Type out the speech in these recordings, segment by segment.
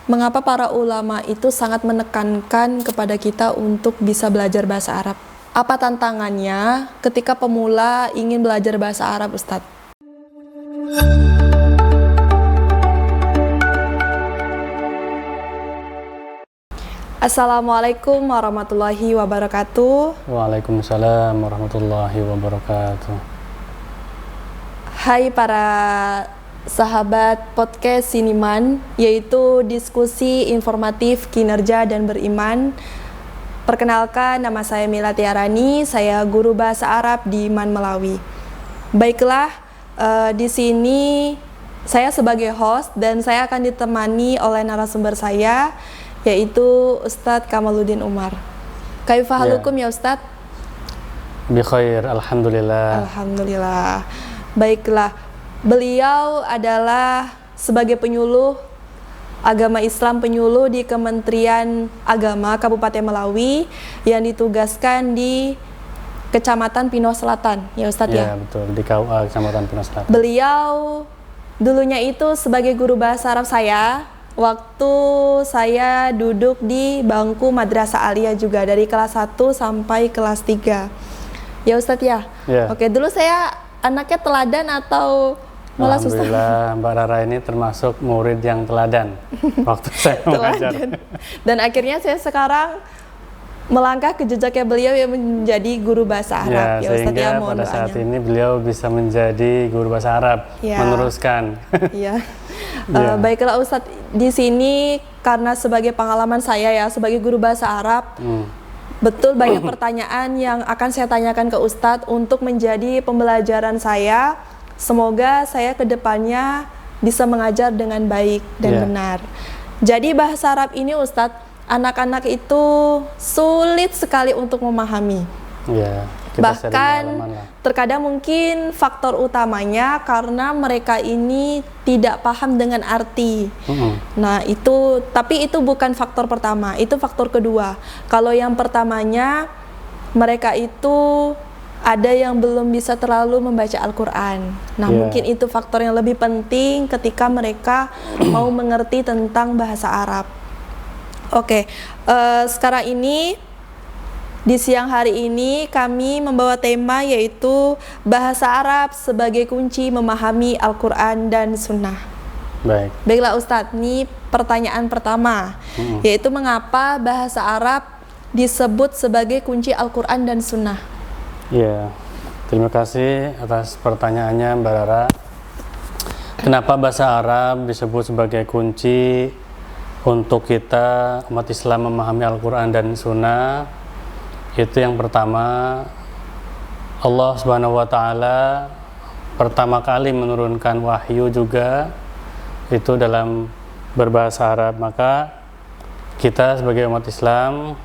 Mengapa para ulama itu sangat menekankan kepada kita untuk bisa belajar bahasa Arab? Apa tantangannya ketika pemula ingin belajar bahasa Arab, Ustadz? Assalamualaikum warahmatullahi wabarakatuh. Waalaikumsalam warahmatullahi wabarakatuh. Hai para sahabat podcast Siniman, yaitu diskusi informatif kinerja dan beriman. Perkenalkan, nama saya Mila Tiarani, saya guru bahasa Arab di Man Melawi. Baiklah, di sini saya sebagai host dan saya akan ditemani oleh narasumber saya, yaitu Ustadz Kamaluddin Umar. Kaifa halukum ya Ustadz? Bi khair, alhamdulillah. Alhamdulillah. Baiklah, beliau adalah sebagai penyuluh agama Islam, penyuluh di Kementerian Agama Kabupaten Melawi yang ditugaskan di Kecamatan Pinoh Selatan, ya Ustadz ya? Ya betul, di KUA Kecamatan Pinoh Selatan. Beliau dulunya itu sebagai guru bahasa Arab saya, waktu saya duduk di bangku Madrasah Aliyah juga, dari kelas 1 sampai kelas 3. Ya Ustadz ya? Ya. Oke, dulu saya anaknya teladan atau malah susah? Alhamdulillah, Mbak Rara ini termasuk murid yang teladan waktu saya mengajar. Dan akhirnya saya sekarang melangkah ke jejaknya beliau yang menjadi guru bahasa Arab. Ya, sehingga pada saat ini beliau bisa menjadi guru bahasa Arab, meneruskan. Iya. Baiklah Ustadz, di sini karena sebagai pengalaman saya ya sebagai guru bahasa Arab, betul banyak pertanyaan yang akan saya tanyakan ke Ustadz untuk menjadi pembelajaran saya. Semoga saya kedepannya bisa mengajar dengan baik dan benar. Jadi bahasa Arab ini Ustadz, anak-anak itu sulit sekali untuk memahami. Bahkan terkadang mungkin faktor utamanya karena mereka ini tidak paham dengan arti. Nah itu, tapi itu bukan faktor pertama, itu faktor kedua. Kalau yang pertamanya, mereka itu ada yang belum bisa terlalu membaca Al-Quran. Nah mungkin itu faktor yang lebih penting ketika mereka mau mengerti tentang bahasa Arab. Oke, sekarang ini di siang hari ini kami membawa tema yaitu bahasa Arab sebagai kunci memahami Al-Quran dan Sunnah. Baiklah Ustadz, ini pertanyaan pertama, yaitu mengapa bahasa Arab disebut sebagai kunci Al-Quran dan Sunnah? Ya, terima kasih atas pertanyaannya Mbak Rara. Kenapa bahasa Arab disebut sebagai kunci untuk kita umat Islam memahami Al-Quran dan Sunnah? Itu yang pertama, Allah Subhanahu wa Ta'ala pertama kali menurunkan wahyu juga itu dalam berbahasa Arab. Maka kita sebagai umat Islam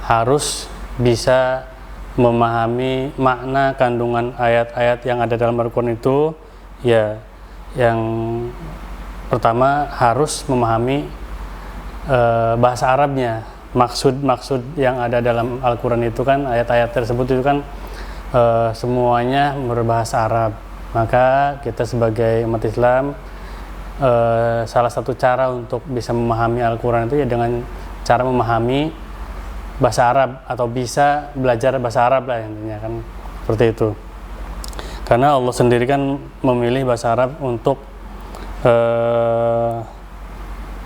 harus bisa memahami makna kandungan ayat-ayat yang ada dalam Al-Quran itu. Ya, yang pertama harus memahami bahasa Arabnya. Maksud yang ada dalam Al-Quran itu kan, ayat-ayat tersebut itu kan semuanya berbahasa Arab. Maka kita sebagai umat Islam salah satu cara untuk bisa memahami Al-Quran itu ya dengan cara memahami bahasa Arab atau bisa belajar bahasa Arab lah intinya kan, seperti itu. Karena Allah sendiri kan memilih bahasa Arab untuk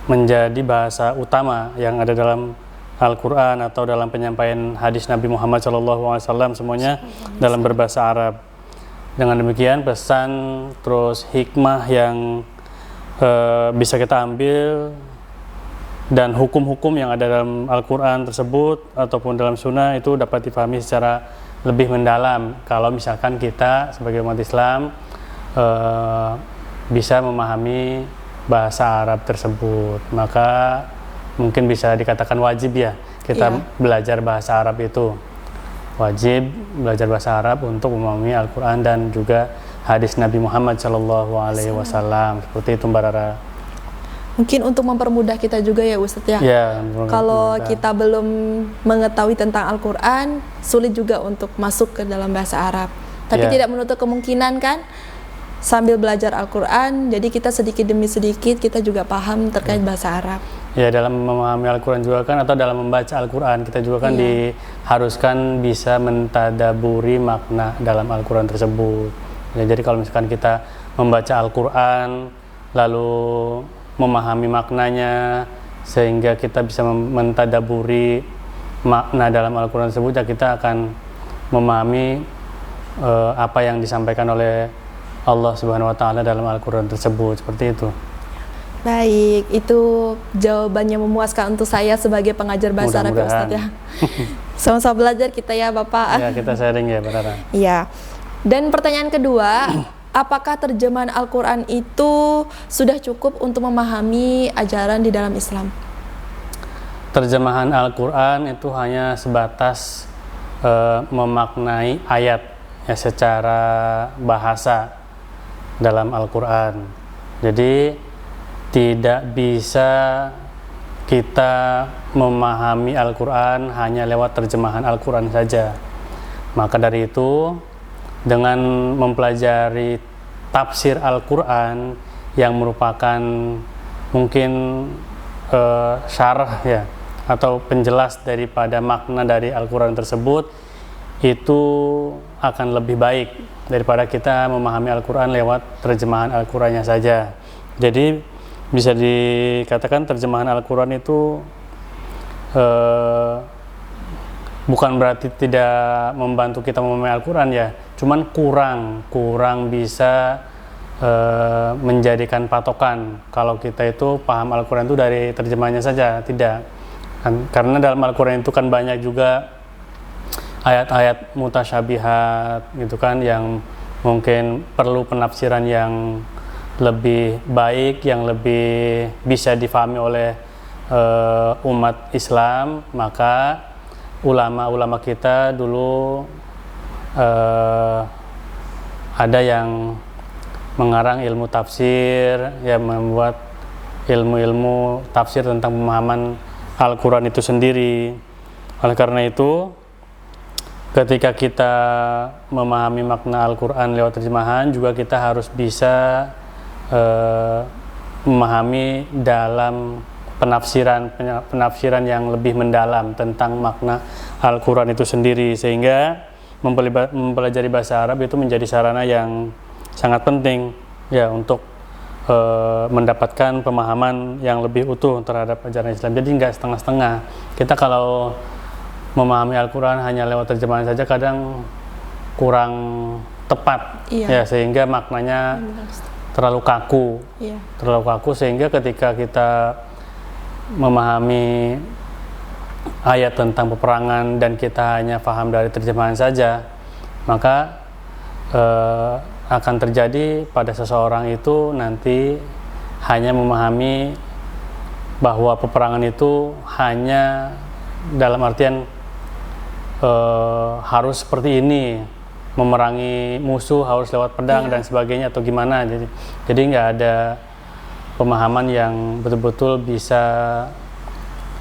menjadi bahasa utama yang ada dalam Al-Quran atau dalam penyampaian hadis Nabi Muhammad SAW, semuanya dalam berbahasa Arab. Dengan demikian pesan terus hikmah yang bisa kita ambil dan hukum-hukum yang ada dalam Al-Quran tersebut ataupun dalam Sunnah itu dapat dipahami secara lebih mendalam kalau misalkan kita sebagai umat Islam bisa memahami bahasa Arab tersebut. Maka mungkin bisa dikatakan wajib ya kita belajar bahasa Arab itu. Wajib belajar bahasa Arab untuk memahami Al-Quran dan juga hadis Nabi Muhammad SAW. Seperti itu Mbak Rara. Mungkin untuk mempermudah kita juga ya Ustadz ya. Kalau kita belum mengetahui tentang Al-Quran, sulit juga untuk masuk ke dalam bahasa Arab. Tapi tidak menutup kemungkinan kan sambil belajar Al-Quran, jadi kita sedikit demi sedikit kita juga paham terkait bahasa Arab. Ya, dalam memahami Al-Quran juga kan, atau dalam membaca Al-Quran kita juga kan diharuskan bisa mentadaburi makna dalam Al-Quran tersebut. Ya, jadi kalau misalkan kita membaca Al-Quran lalu memahami maknanya sehingga kita bisa mentadaburi makna dalam Al-Quran tersebut, ya kita akan memahami apa yang disampaikan oleh Allah Subhanahu wa Ta'ala dalam Al-Quran tersebut, seperti itu. Baik, itu jawabannya memuaskan untuk saya sebagai pengajar bahasa Arab, Ustaz ya. Sama-sama belajar kita ya, Bapak. Ya, kita sharing ya, Barara. Iya. Dan pertanyaan kedua, apakah terjemahan Al-Quran itu sudah cukup untuk memahami ajaran di dalam Islam? Terjemahan Al-Quran itu hanya sebatas memaknai ayat ya, secara bahasa dalam Al-Quran. Jadi tidak bisa kita memahami Al-Quran hanya lewat terjemahan Al-Quran saja. Maka dari itu, dengan mempelajari tafsir Al-Quran yang merupakan mungkin syarah ya, atau penjelas daripada makna dari Al-Quran tersebut, itu akan lebih baik daripada kita memahami Al-Quran lewat terjemahan Al-Qurannya saja. Jadi bisa dikatakan terjemahan Al-Quran itu bukan berarti tidak membantu kita memahami Al-Quran ya, cuman kurang bisa menjadikan patokan kalau kita itu paham Al-Quran itu dari terjemahannya saja, tidak. Karena dalam Al-Quran itu kan banyak juga ayat-ayat mutasyabihat gitu kan, yang mungkin perlu penafsiran yang lebih baik, yang lebih bisa difahami oleh umat Islam. Maka ulama-ulama kita dulu ada yang mengarang ilmu tafsir, yang membuat ilmu-ilmu tafsir tentang pemahaman Al-Quran itu sendiri. Oleh karena itu, ketika kita memahami makna Al-Quran lewat terjemahan, juga kita harus bisa memahami dalam penafsiran yang lebih mendalam tentang makna Al-Quran itu sendiri, sehingga mempelajari bahasa Arab itu menjadi sarana yang sangat penting ya untuk mendapatkan pemahaman yang lebih utuh terhadap ajaran Islam. Jadi nggak setengah-setengah. Kita kalau memahami Al-Quran hanya lewat terjemahan saja kadang kurang tepat ya, sehingga maknanya terlalu kaku, sehingga ketika kita memahami ayat tentang peperangan dan kita hanya paham dari terjemahan saja, maka akan terjadi pada seseorang itu nanti hanya memahami bahwa peperangan itu hanya dalam artian harus seperti ini, memerangi musuh harus lewat pedang dan sebagainya atau gimana. Jadi nggak ada pemahaman yang betul-betul bisa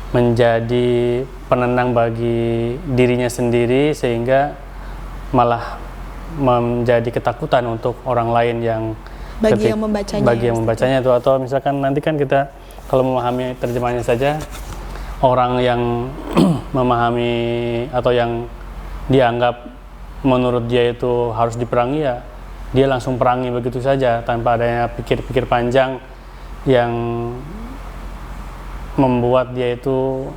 menjadi penenang bagi dirinya sendiri, sehingga malah menjadi ketakutan untuk orang lain yang yang membacanya itu. Atau misalkan nanti kan kita kalau memahami terjemahannya saja, orang yang memahami atau yang dianggap menurut dia itu harus diperangi, ya dia langsung perangi begitu saja tanpa adanya pikir-pikir panjang yang membuat dia itu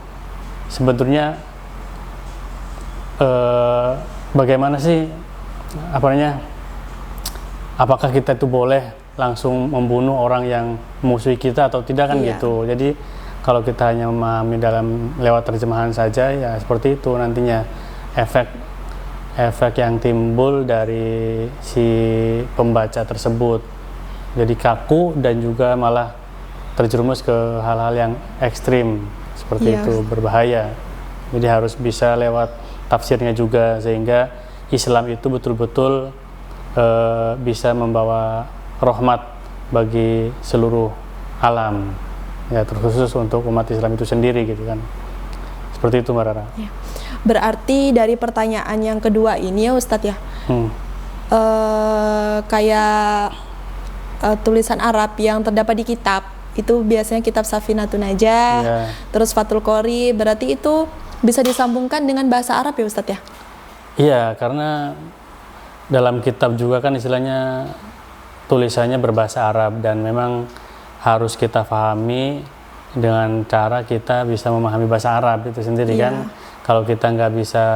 sebetulnya bagaimana sih apakah kita itu boleh langsung membunuh orang yang musuhi kita atau tidak kan gitu. Jadi kalau kita hanya memahami dalam lewat terjemahan saja, ya seperti itu nantinya efek yang timbul dari si pembaca tersebut. Jadi kaku dan juga malah terjerumus ke hal-hal yang ekstrim seperti itu, berbahaya. Jadi harus bisa lewat tafsirnya juga, sehingga Islam itu betul-betul bisa membawa rahmat bagi seluruh alam, ya terkhusus untuk umat Islam itu sendiri gitu kan. Seperti itu, Mbak Rara. Ya. Berarti dari pertanyaan yang kedua ini ya Ustadz ya, kayak tulisan Arab yang terdapat di kitab, itu biasanya kitab Safinatun Najah, terus Fathul Qori, berarti itu bisa disambungkan dengan bahasa Arab ya Ustadz ya? Iya, karena dalam kitab juga kan istilahnya tulisannya berbahasa Arab, dan memang harus kita pahami dengan cara kita bisa memahami bahasa Arab itu sendiri kan. Kalau kita nggak bisa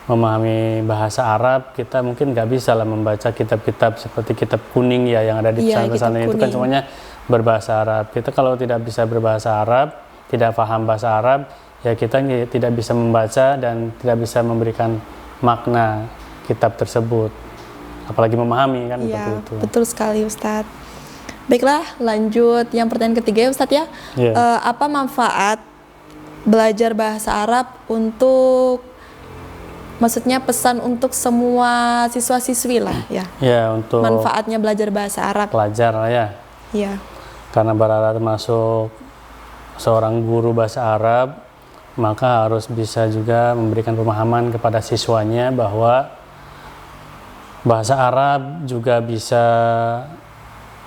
memahami bahasa Arab, kita mungkin nggak bisa lah membaca kitab-kitab seperti kitab kuning ya yang ada di pesantren itu kan semuanya berbahasa Arab. Kita kalau tidak bisa berbahasa Arab, tidak paham bahasa Arab, ya kita tidak bisa membaca dan tidak bisa memberikan makna kitab tersebut, apalagi memahami kan seperti itu. Betul sekali Ustadz. Baiklah, lanjut yang pertanyaan ketiga ya Ustadz ya. Apa manfaat belajar bahasa Arab untuk, maksudnya pesan untuk semua siswa-siswi lah ya? Ya, untuk manfaatnya belajar bahasa Arab. Pelajar ya. Iya. Karena Barara termasuk seorang guru bahasa Arab, maka harus bisa juga memberikan pemahaman kepada siswanya bahwa bahasa Arab juga bisa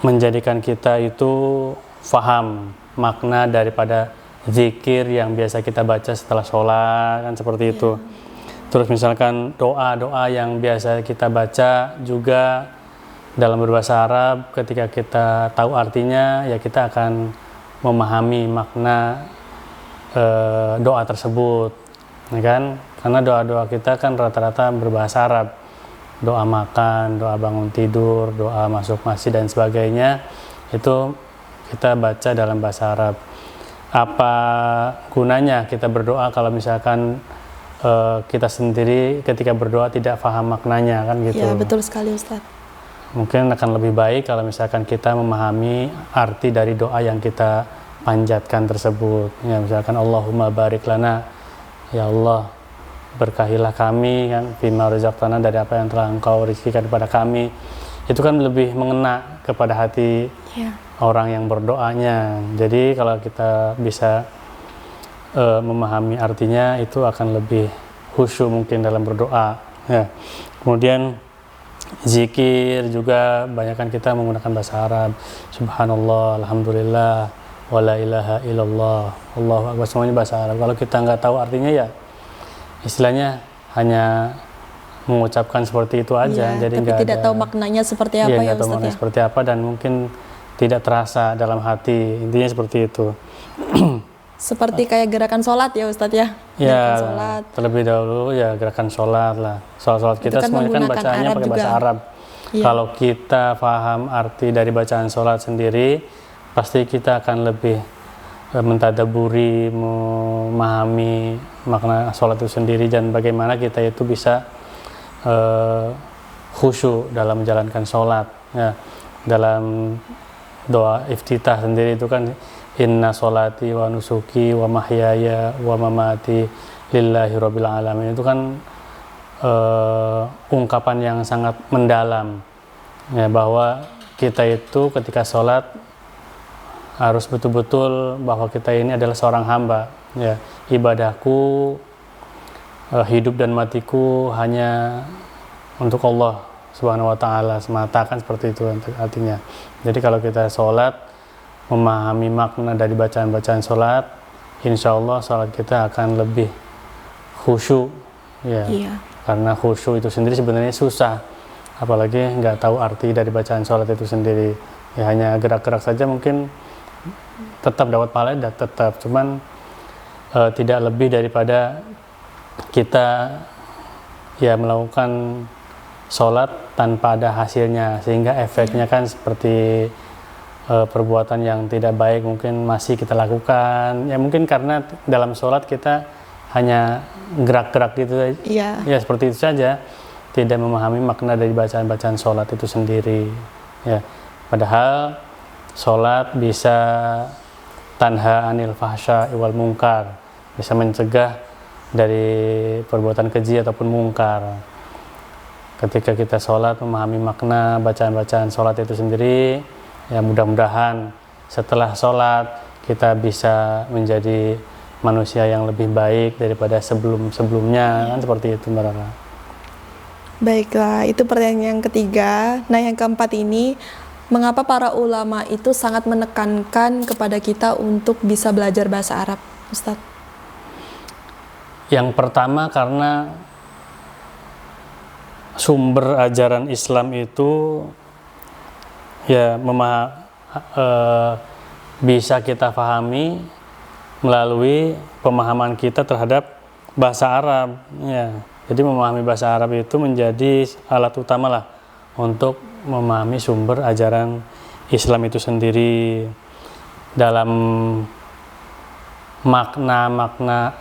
menjadikan kita itu faham makna daripada zikir yang biasa kita baca setelah sholat kan seperti itu. Terus misalkan doa-doa yang biasa kita baca juga dalam berbahasa Arab, ketika kita tahu artinya ya kita akan memahami makna doa tersebut, ya kan? Karena doa-doa kita kan rata-rata berbahasa Arab. Doa makan, doa bangun tidur, doa masuk masjid dan sebagainya itu kita baca dalam bahasa Arab. Apa gunanya kita berdoa kalau misalkan kita sendiri ketika berdoa tidak paham maknanya kan gitu? Ya betul sekali Ustaz. Mungkin akan lebih baik kalau misalkan kita memahami arti dari doa yang kita panjatkan tersebut. Ya misalkan Allahumma barik lana, ya Allah berkahilah kami kan fima razaqtana, dari apa yang telah Engkau rizkikan kepada kami. Itu kan lebih mengena kepada hati orang yang berdoanya. Jadi kalau kita bisa memahami artinya, itu akan lebih khusyuk mungkin dalam berdoa ya. Kemudian zikir juga banyakkan kita menggunakan bahasa Arab. Subhanallah, alhamdulillah, wala ilaha illallah, Allahu akbar, semuanya bahasa Arab. Kalau kita nggak tahu artinya ya istilahnya hanya mengucapkan seperti itu aja, jadi nggak tidak tahu maknanya seperti apa ya Ustaz ya. Seperti apa, dan mungkin tidak terasa dalam hati, intinya seperti itu. Seperti kayak gerakan sholat ya Ustaz ya. Ya, terlebih dahulu ya gerakan sholat lah. Sholat kita kan semuanya kan bacaannya pakai bahasa Arab. Kalau kita paham arti dari bacaan sholat sendiri, pasti kita akan lebih mentadaburi, memahami makna sholat itu sendiri, dan bagaimana kita itu bisa khusyuk dalam menjalankan sholat ya. Dalam doa iftitah sendiri itu kan inna sholati wa nusuki wa mahyaya wa mamati lillahi rabbil alamin, itu kan ungkapan yang sangat mendalam ya, bahwa kita itu ketika sholat harus betul-betul bahwa kita ini adalah seorang hamba ya. Ibadahku, hidup dan matiku hanya untuk Allah Subhanahu wa ta'ala semata, kan seperti itu artinya. Jadi kalau kita sholat memahami makna dari bacaan-bacaan sholat, insya Allah sholat kita akan lebih khusyuk ya. Karena khusyuk itu sendiri sebenarnya susah, apalagi nggak tahu arti dari bacaan sholat itu sendiri ya. Hanya gerak-gerak saja mungkin tetap dapat pahala, tetap, cuman tidak lebih daripada kita ya melakukan sholat tanpa ada hasilnya, sehingga efeknya kan seperti perbuatan yang tidak baik mungkin masih kita lakukan ya, mungkin karena dalam sholat kita hanya gerak-gerak gitu ya, seperti itu saja, tidak memahami makna dari bacaan-bacaan sholat itu sendiri ya. Padahal sholat bisa tanha anil fahsya wal munkar, bisa mencegah dari perbuatan keji ataupun mungkar. Ketika kita sholat memahami makna bacaan-bacaan sholat itu sendiri ya, mudah-mudahan setelah sholat kita bisa menjadi manusia yang lebih baik daripada sebelum-sebelumnya kan seperti itu Mbak Rara. Baiklah, itu pertanyaan yang ketiga. Nah yang keempat ini, mengapa para ulama itu sangat menekankan kepada kita untuk bisa belajar bahasa Arab, Ustadz? Yang pertama karena sumber ajaran Islam itu ya bisa kita pahami melalui pemahaman kita terhadap bahasa Arab, ya. Jadi memahami bahasa Arab itu menjadi alat utama lah untuk memahami sumber ajaran Islam itu sendiri. Dalam makna-makna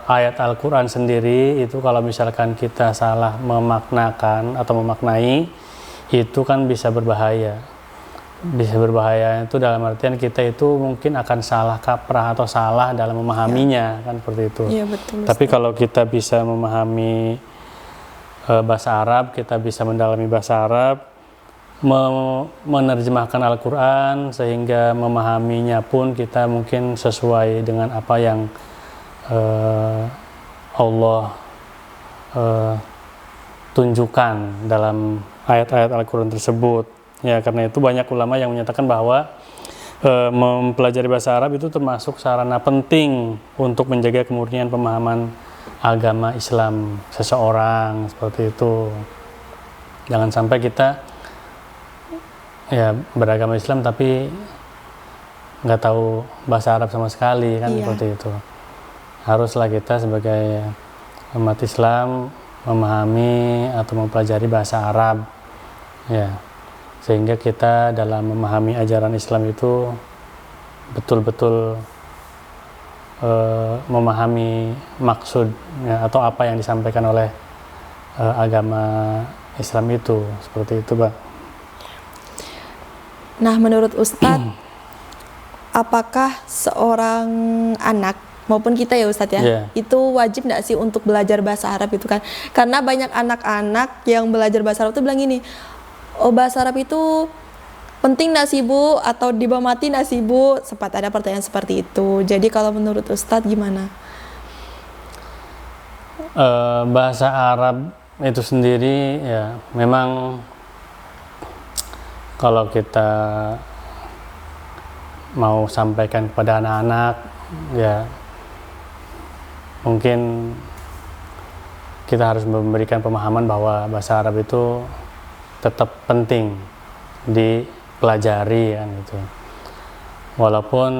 ayat Al-Quran sendiri itu, kalau misalkan kita salah memaknakan atau memaknai, itu kan bisa berbahaya. Bisa berbahaya itu dalam artian kita itu mungkin akan salah kaprah atau salah dalam memahaminya, kan seperti itu. Iya, betul. Tapi kalau kita bisa memahami bahasa Arab, kita bisa mendalami bahasa Arab, menerjemahkan Al-Quran sehingga memahaminya pun kita mungkin sesuai dengan apa yang Allah tunjukkan dalam ayat-ayat Al-Quran tersebut. Ya, karena itu banyak ulama yang menyatakan bahwa mempelajari bahasa Arab itu termasuk sarana penting untuk menjaga kemurnian pemahaman agama Islam seseorang, seperti itu. Jangan sampai kita ya beragama Islam tapi nggak tahu bahasa Arab sama sekali, kan seperti itu. Haruslah kita sebagai umat Islam memahami atau mempelajari bahasa Arab, ya, sehingga kita dalam memahami ajaran Islam itu betul-betul memahami maksud, ya, atau apa yang disampaikan oleh agama Islam itu, seperti itu, Pak. Nah, menurut Ustadz, apakah seorang anak maupun kita ya Ustadz ya, itu wajib nggak sih untuk belajar bahasa Arab itu kan? Karena banyak anak-anak yang belajar bahasa Arab itu bilang gini, oh bahasa Arab itu penting nggak sih Bu? Atau dibawa mati nggak sih Bu? Sempat ada pertanyaan seperti itu. Jadi kalau menurut Ustadz gimana? Bahasa Arab itu sendiri ya memang kalau kita mau sampaikan kepada anak-anak ya mungkin kita harus memberikan pemahaman bahwa bahasa Arab itu tetap penting dipelajari, kan gitu. Walaupun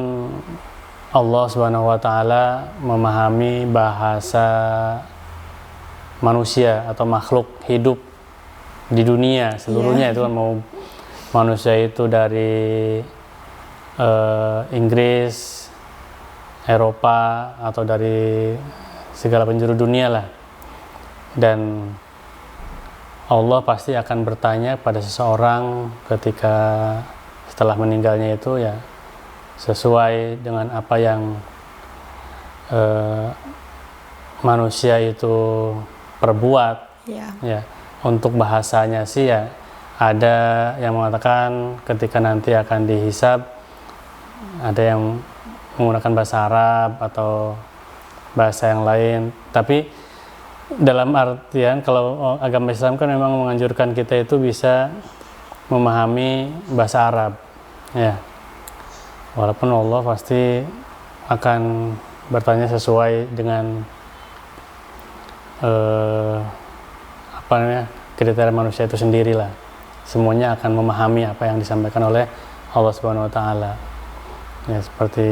Allah Subhanahu wa taala memahami bahasa manusia atau makhluk hidup di dunia seluruhnya, itu kan mau manusia itu dari Inggris, Eropa, atau dari segala penjuru dunia lah. Dan Allah pasti akan bertanya pada seseorang ketika setelah meninggalnya itu ya sesuai dengan apa yang manusia itu perbuat. Ya, untuk bahasanya sih ya ada yang mengatakan ketika nanti akan dihisab ada yang menggunakan bahasa Arab atau bahasa yang lain, tapi dalam artian kalau agama Islam kan memang menganjurkan kita itu bisa memahami bahasa Arab, ya. Walaupun Allah pasti akan bertanya sesuai dengan kriteria manusia itu sendirilah. Semuanya akan memahami apa yang disampaikan oleh Allah Subhanahu wa taala. Ya, seperti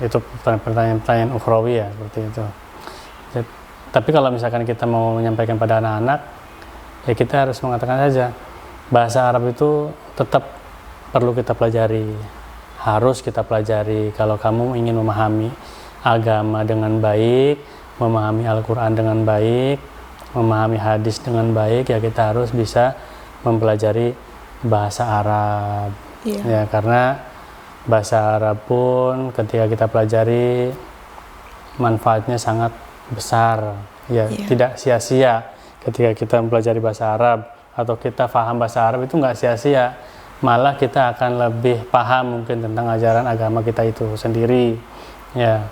itu pertanyaan-pertanyaan ukhrawi ya, seperti itu. Tapi kalau misalkan kita mau menyampaikan pada anak-anak, ya kita harus mengatakan saja bahasa Arab itu tetap perlu kita pelajari, harus kita pelajari. Kalau kamu ingin memahami agama dengan baik, memahami Al-Quran dengan baik, memahami hadis dengan baik, ya kita harus bisa mempelajari bahasa Arab. Ya, karena bahasa Arab pun ketika kita pelajari manfaatnya sangat besar, ya. Tidak sia-sia ketika kita mempelajari bahasa Arab atau kita paham bahasa Arab itu nggak sia-sia, malah kita akan lebih paham mungkin tentang ajaran agama kita itu sendiri, ya.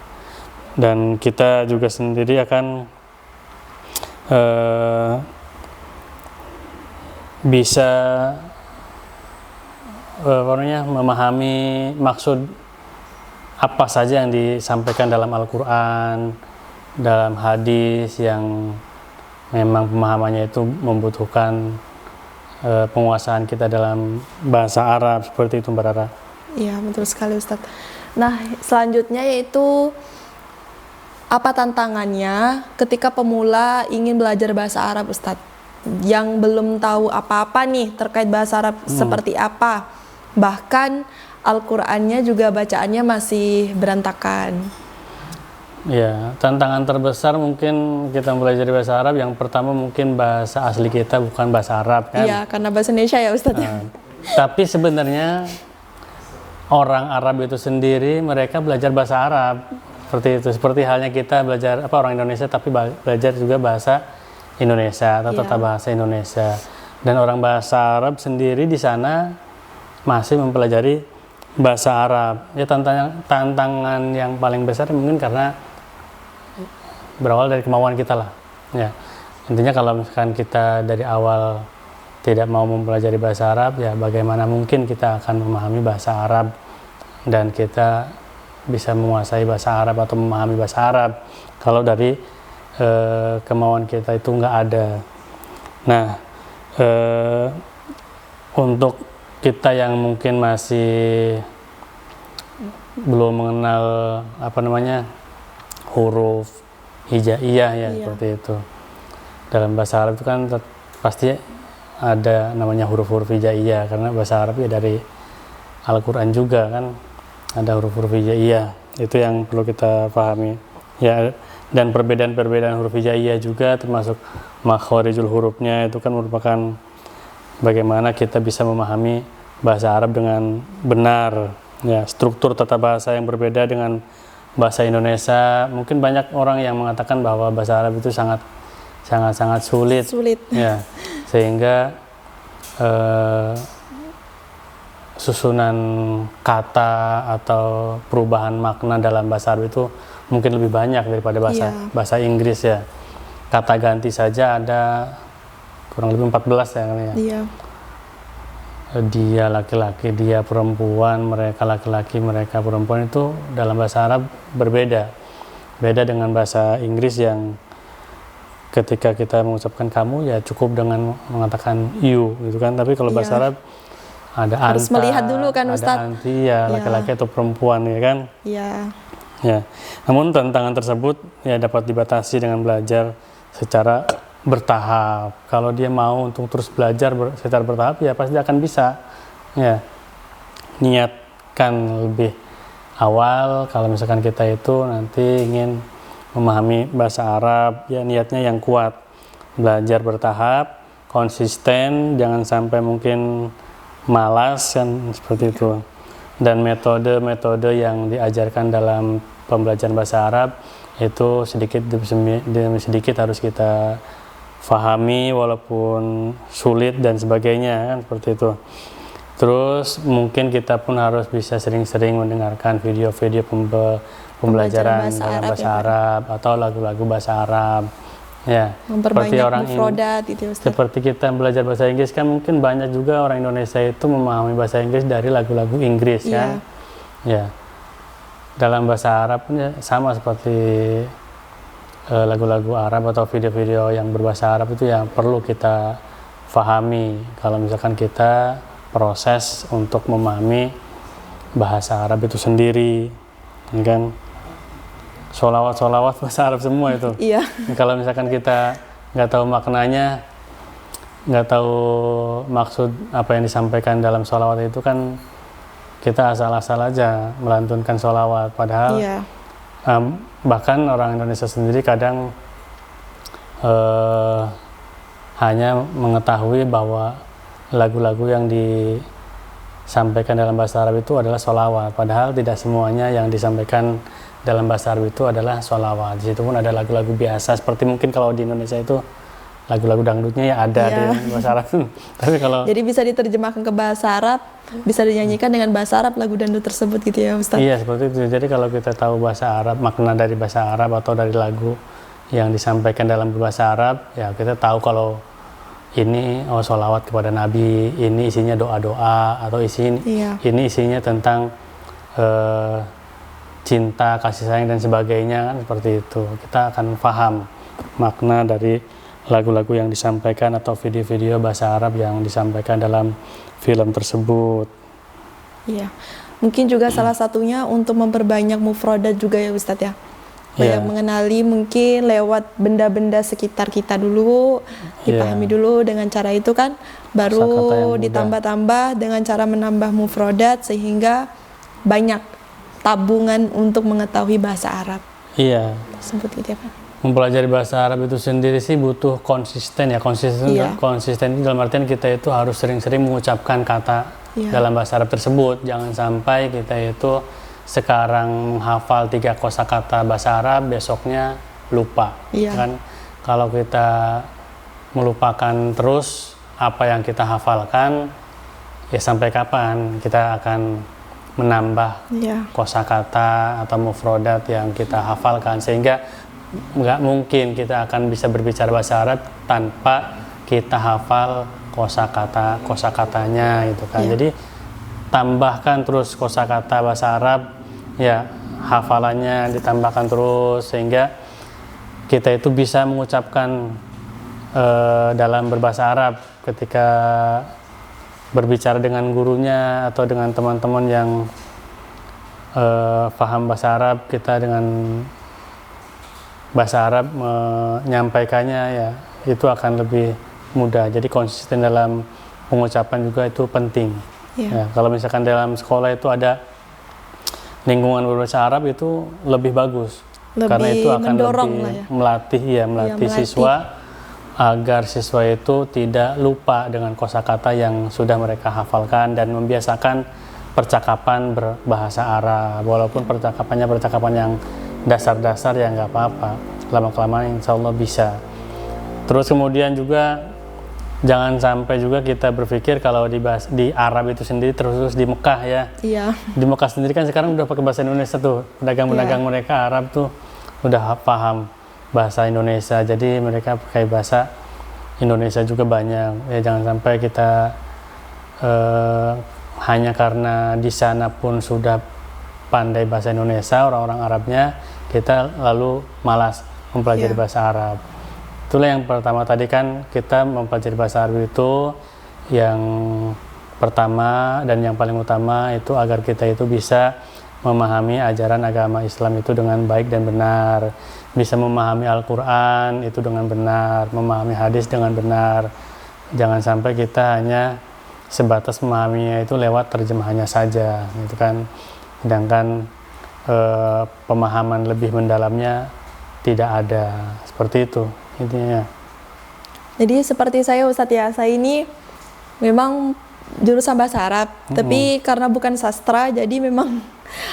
Dan kita juga sendiri akan bisa memahami maksud apa saja yang disampaikan dalam Al-Quran, dalam hadis yang memang pemahamannya itu membutuhkan penguasaan kita dalam bahasa Arab, seperti itu Mbak Rara. Iya, betul sekali Ustadz. Nah, selanjutnya yaitu apa tantangannya ketika pemula ingin belajar bahasa Arab Ustadz? Yang belum tahu apa-apa nih terkait bahasa Arab seperti apa. Bahkan Al-Qur'annya juga bacaannya masih berantakan. Ya, tantangan terbesar mungkin kita belajar bahasa Arab, yang pertama mungkin bahasa asli kita bukan bahasa Arab kan? Iya, karena bahasa Indonesia ya Ustadz. Tapi sebenarnya orang Arab itu sendiri mereka belajar bahasa Arab. Seperti itu, seperti halnya kita belajar orang Indonesia tapi belajar juga bahasa Indonesia atau tata bahasa Indonesia. Dan orang bahasa Arab sendiri di sana masih mempelajari bahasa Arab. Ya, tantangan yang paling besar mungkin karena berawal dari kemauan kita lah. Ya, intinya kalau misalkan kita dari awal tidak mau mempelajari bahasa Arab, ya bagaimana mungkin kita akan memahami bahasa Arab dan kita bisa menguasai bahasa Arab atau memahami bahasa Arab kalau dari kemauan kita itu nggak ada. Nah, untuk kita yang mungkin masih belum mengenal huruf hijaiyah ya, seperti itu. Dalam bahasa Arab itu kan pasti ada namanya huruf-huruf hijaiyah, karena bahasa Arab ya dari Al-Quran juga kan ada huruf-huruf hijaiyah. Itu yang perlu kita pahami ya. Dan perbedaan-perbedaan huruf hijaiyah juga termasuk makhorijul hurufnya, itu kan merupakan bagaimana kita bisa memahami bahasa Arab dengan benar ya. Struktur tata bahasa yang berbeda dengan bahasa Indonesia. Mungkin banyak orang yang mengatakan bahwa bahasa Arab itu sangat sulit ya, sehingga susunan kata atau perubahan makna dalam bahasa Arab itu mungkin lebih banyak daripada bahasa Inggris ya. Kata ganti saja ada kurang lebih 14 ya kan ya. Iya. Dia laki-laki, dia perempuan, mereka laki-laki, mereka perempuan, itu dalam bahasa Arab berbeda. Beda dengan bahasa Inggris yang ketika kita mengucapkan kamu ya cukup dengan mengatakan you gitu kan. Tapi kalau bahasa Arab ada harus anta, melihat dulu kan Ustadz. ada anti ya, laki-laki atau perempuan ya kan. Iya. Ya. Namun tantangan tersebut ya dapat dibatasi dengan belajar secara bertahap. Kalau dia mau untuk terus belajar secara bertahap ya pasti akan bisa ya. Niatkan lebih awal kalau misalkan kita itu nanti ingin memahami bahasa Arab ya, niatnya yang kuat, belajar bertahap, konsisten, jangan sampai mungkin malas kan, seperti itu. Dan metode-metode yang diajarkan dalam pembelajaran bahasa Arab itu sedikit demi sedikit harus kita fahami walaupun sulit dan sebagainya kan, seperti itu. Terus mungkin kita pun harus bisa sering-sering mendengarkan video-video pembelajaran dalam bahasa Arab atau lagu-lagu bahasa Arab ya. Seperti orang seperti kita belajar bahasa Inggris kan, mungkin banyak juga orang Indonesia itu memahami bahasa Inggris dari lagu-lagu Inggris kan ya. Dalam bahasa Arab pun ya sama seperti lagu-lagu Arab atau video-video yang berbahasa Arab itu yang perlu kita fahami kalau misalkan kita proses untuk memahami bahasa Arab itu sendiri ya kan. Sholawat bahasa Arab semua itu. Iya. Kalau misalkan kita nggak tahu maknanya, nggak tahu maksud apa yang disampaikan dalam sholawat itu kan, kita asal-asal aja melantunkan sholawat. Padahal bahkan orang Indonesia sendiri kadang hanya mengetahui bahwa lagu-lagu yang disampaikan dalam bahasa Arab itu adalah sholawat. Padahal tidak semuanya yang disampaikan dalam bahasa Arab itu adalah sholawat. Di situ pun ada lagu-lagu biasa, seperti mungkin kalau di Indonesia itu lagu-lagu dangdutnya ya ada di bahasa Arab. Tapi kalau jadi bisa diterjemahkan ke bahasa Arab, bisa dinyanyikan dengan bahasa Arab lagu dangdut tersebut gitu ya Ustaz? Iya, seperti itu. Jadi kalau kita tahu bahasa Arab, makna dari bahasa Arab atau dari lagu yang disampaikan dalam bahasa Arab, ya kita tahu kalau ini sholawat kepada Nabi, ini isinya doa-doa, atau ini isinya tentang cinta, kasih sayang dan sebagainya, kan seperti itu. Kita akan paham makna dari lagu-lagu yang disampaikan atau video-video bahasa Arab yang disampaikan dalam film tersebut. Iya, mungkin juga salah satunya untuk memperbanyak mufrodat juga ya Ustadz ya. Banyak mengenali mungkin lewat benda-benda sekitar kita dulu, dipahami dulu dengan cara itu kan, baru ditambah-tambah dengan cara menambah mufrodat sehingga banyak tabungan untuk mengetahui bahasa Arab. Iya. Tersebut gitu ya Pak. Mempelajari bahasa Arab itu sendiri sih butuh konsisten ya. Konsisten itu dalam artian kita itu harus sering-sering mengucapkan kata dalam bahasa Arab tersebut. Jangan sampai kita itu sekarang menghafal 3 kosakata bahasa Arab, besoknya lupa. Kan kalau kita melupakan terus apa yang kita hafalkan, ya sampai kapan kita akan menambah kosakata atau mufrodat yang kita hafalkan, sehingga nggak mungkin kita akan bisa berbicara bahasa Arab tanpa kita hafal kosakatanya gitu kan. Jadi tambahkan terus kosakata bahasa Arab, ya hafalannya ditambahkan terus sehingga kita itu bisa mengucapkan dalam berbahasa Arab ketika berbicara dengan gurunya atau dengan teman-teman yang paham bahasa Arab. Kita dengan bahasa Arab menyampaikannya ya itu akan lebih mudah. Jadi konsisten dalam pengucapan juga itu penting. Ya, kalau misalkan dalam sekolah itu ada lingkungan berbahasa Arab itu lebih bagus, karena itu akan lebih melatih siswa agar siswa itu tidak lupa dengan kosakata yang sudah mereka hafalkan dan membiasakan percakapan berbahasa Arab. Walaupun percakapan yang dasar-dasar ya nggak apa-apa, lama-kelamaan insya Allah bisa. Terus kemudian juga jangan sampai juga kita berpikir kalau di Arab itu sendiri, terus di Mekah ya. Di Mekah sendiri kan sekarang udah pakai bahasa Indonesia tuh, pedagang-pedagang mereka Arab tuh udah paham bahasa Indonesia, jadi mereka pakai bahasa Indonesia juga banyak. Ya jangan sampai kita hanya karena di sana pun sudah pandai bahasa Indonesia orang-orang Arabnya, kita lalu malas mempelajari bahasa Arab. Itulah yang pertama tadi kan, kita mempelajari bahasa Arab itu yang pertama dan yang paling utama itu agar kita itu bisa memahami ajaran agama Islam itu dengan baik dan benar, bisa memahami Al-Quran itu dengan benar, memahami hadis dengan benar. Jangan sampai kita hanya sebatas memahaminya itu lewat terjemahannya saja, gitu kan. Sedangkan pemahaman lebih mendalamnya tidak ada, seperti itu intinya. Jadi seperti saya Ustadz ya, saya ini memang jurusan bahasa Arab, tapi karena bukan sastra, jadi memang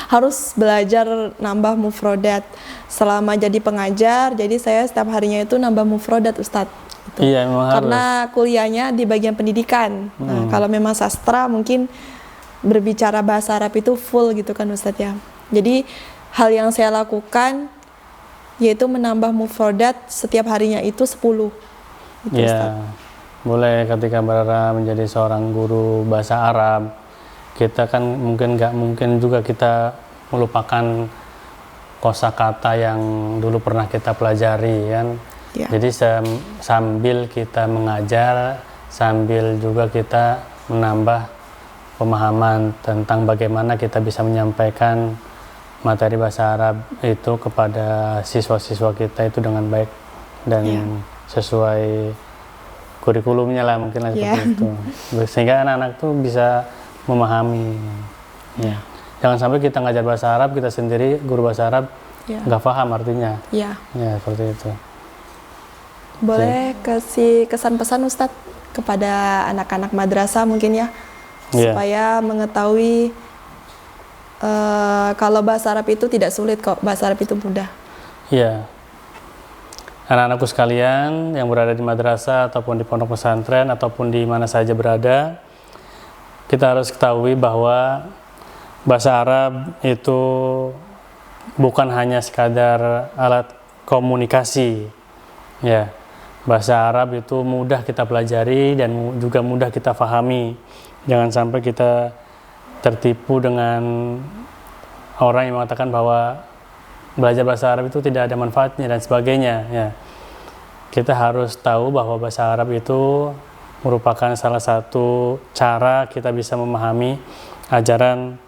harus belajar nambah mufrodat. Selama jadi pengajar, jadi saya setiap harinya itu nambah mufrodat Ustadz. Gitu. Iya, memang karena kuliahnya di bagian pendidikan. Nah, kalau memang sastra mungkin berbicara bahasa Arab itu full gitu kan Ustadz ya. Jadi hal yang saya lakukan yaitu menambah mufrodat setiap harinya itu 10. Gitu, ya, boleh ketika Bara menjadi seorang guru bahasa Arab, kita kan nggak mungkin juga kita melupakan kosakata yang dulu pernah kita pelajari kan. Jadi sambil kita mengajar, sambil juga kita menambah pemahaman tentang bagaimana kita bisa menyampaikan materi bahasa Arab itu kepada siswa-siswa kita itu dengan baik dan sesuai kurikulumnya lah, mungkin lah seperti itu, sehingga anak-anak tuh bisa memahami. Jangan sampai kita ngajar bahasa Arab, kita sendiri guru bahasa Arab nggak paham artinya. Ya seperti itu. Boleh kasih kesan pesan Ustadz kepada anak-anak madrasah mungkin ya, supaya mengetahui kalau bahasa Arab itu tidak sulit kok, bahasa Arab itu mudah. Iya. Anak-anakku sekalian yang berada di madrasah ataupun di pondok pesantren ataupun di mana saja berada, kita harus ketahui bahwa bahasa Arab itu bukan hanya sekadar alat komunikasi. Ya. bahasa Arab itu mudah kita pelajari dan juga mudah kita fahami. Jangan sampai kita tertipu dengan orang yang mengatakan bahwa belajar bahasa Arab itu tidak ada manfaatnya dan sebagainya. Ya. Kita harus tahu bahwa bahasa Arab itu merupakan salah satu cara kita bisa memahami ajaran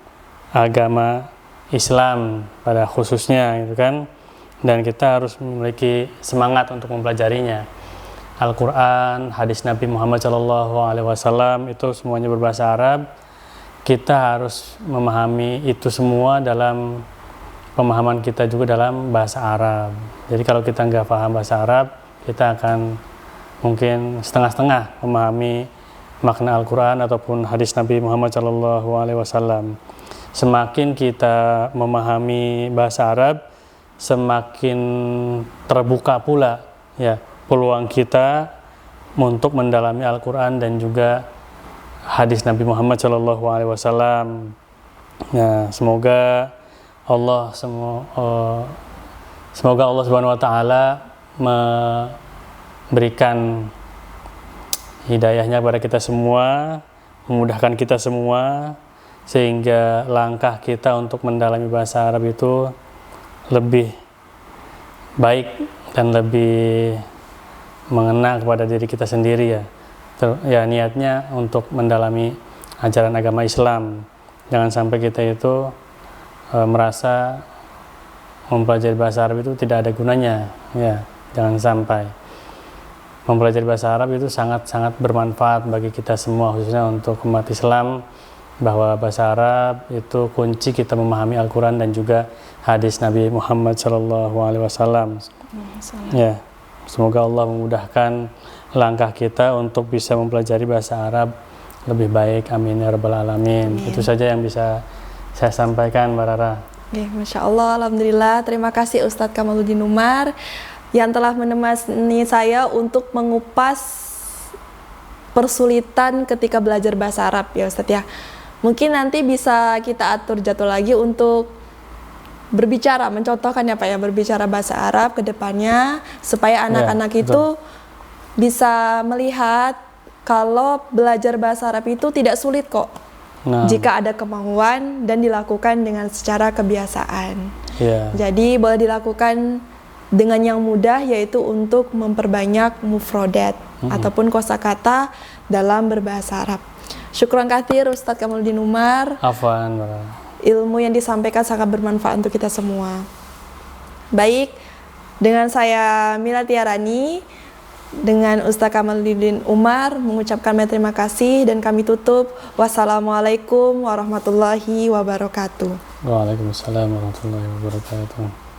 agama Islam pada khususnya, gitu kan. Dan kita harus memiliki semangat untuk mempelajarinya. Al-Quran, hadis Nabi Muhammad SAW itu semuanya berbahasa Arab. Kita harus memahami itu semua dalam pemahaman kita juga dalam bahasa Arab. Jadi kalau kita nggak paham bahasa Arab, kita akan mungkin setengah-setengah memahami makna Al-Quran ataupun hadis Nabi Muhammad SAW. Semakin kita memahami bahasa Arab, semakin terbuka pula ya peluang kita untuk mendalami Al-Quran dan juga hadis Nabi Muhammad SAW. Ya, semoga Allah Subhanahu wa Ta'ala memberikan hidayahnya kepada kita semua, memudahkan kita semua, sehingga langkah kita untuk mendalami bahasa Arab itu lebih baik dan lebih mengena kepada diri kita sendiri ya. Ya, niatnya untuk mendalami ajaran agama Islam. Jangan sampai kita itu merasa mempelajari bahasa Arab itu tidak ada gunanya. Ya, jangan sampai. Mempelajari bahasa Arab itu sangat-sangat bermanfaat bagi kita semua, khususnya untuk umat Islam, bahwa bahasa Arab itu kunci kita memahami Al-Quran dan juga hadis Nabi Muhammad SAW. Ya, semoga Allah memudahkan langkah kita untuk bisa mempelajari bahasa Arab lebih baik. Amin ya rabbal alamin. Amin. Itu saja yang bisa saya sampaikan, Mbak Rara. Oke, Masya Allah, Alhamdulillah. Terima kasih Ustadz Kamaluddin Umar yang telah menemani saya untuk mengupas persulitan ketika belajar bahasa Arab ya Ustadz ya. Mungkin nanti bisa kita atur jadwal lagi untuk berbicara, mencontohkan ya Pak ya, berbicara bahasa Arab ke depannya supaya anak-anak itu bisa melihat kalau belajar bahasa Arab itu tidak sulit kok. Jika ada kemauan dan dilakukan dengan secara kebiasaan. Jadi boleh dilakukan dengan yang mudah, yaitu untuk memperbanyak mufrodat ataupun kosakata dalam berbahasa Arab. Syukran katsir Ustadz Kamaluddin Umar. Afwan. Ilmu yang disampaikan sangat bermanfaat untuk kita semua. Baik, dengan saya Mila Tiarani, dengan Ustadz Kamaluddin Umar mengucapkan terima kasih dan kami tutup. Wassalamualaikum warahmatullahi wabarakatuh. Waalaikumsalam warahmatullahi wabarakatuh.